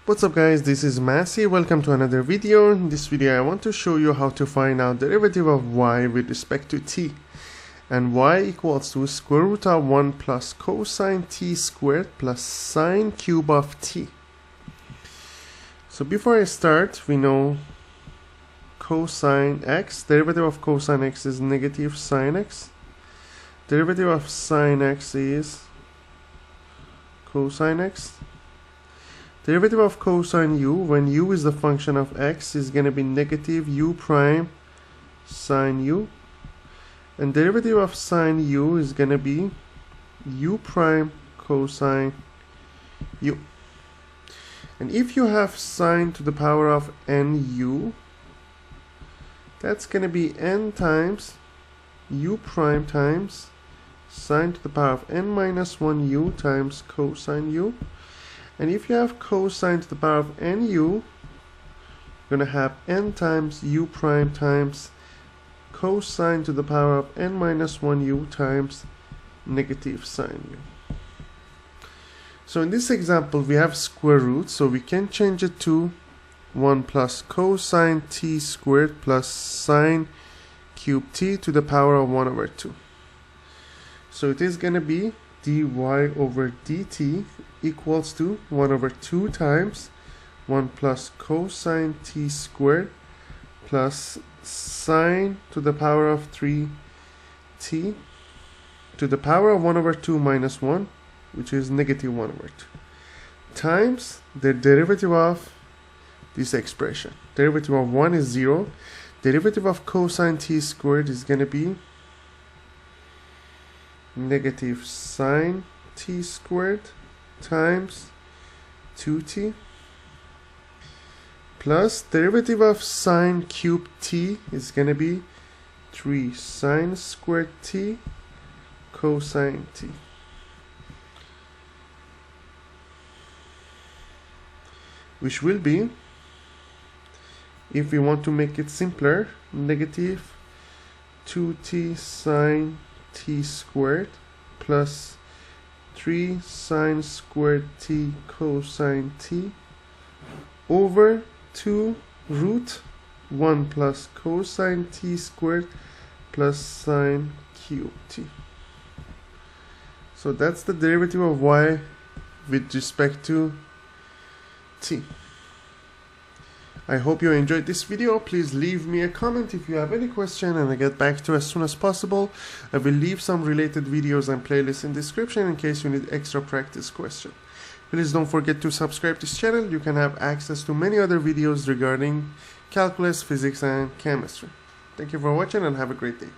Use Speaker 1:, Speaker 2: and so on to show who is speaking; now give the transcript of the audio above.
Speaker 1: What's up guys, this is Massey. Welcome to another video. In this video I want to show you how to find out derivative of y with respect to t. And y equals to square root of 1 plus cosine t squared plus sine cube of t. So before I start, we know cosine x, derivative of cosine x is negative sine x. Derivative of sine x is cosine x. Derivative of cosine u, when u is the function of x, is going to be negative u prime sine u. And derivative of sine u is going to be u prime cosine u. And if you have sine to the power of nu, that's going to be n times u prime times sine to the power of n minus 1 u times cosine u. And if you have cosine to the power of nu, you're going to have n times u prime times cosine to the power of n minus 1 u times negative sine u. So in this example we have square root, so we can change it to 1 plus cosine t squared plus sine cube t to the power of 1 over 2. So it is going to be dy over dt equals to 1 over 2 times 1 plus cosine t squared plus sine to the power of 3t to the power of 1 over 2 minus 1, which is negative 1 over 2, times the derivative of this expression. Derivative of 1 is 0. Derivative of cosine t squared is going to be negative sine t squared times 2t plus derivative of sine cube t is going to be 3 sine squared t cosine t. Which will be, if we want to make it simpler, negative 2t sine t squared plus 3 sine squared t cosine t over 2 root 1 plus cosine t squared plus sine cube t. So that's the derivative of y with respect to t. I hope you enjoyed this video. Please leave me a comment if you have any question and I'll get back to you as soon as possible. I will leave some related videos and playlists in the description in case you need extra practice question. Please don't forget to subscribe to this channel. You can have access to many other videos regarding calculus, physics and chemistry. Thank you for watching and have a great day.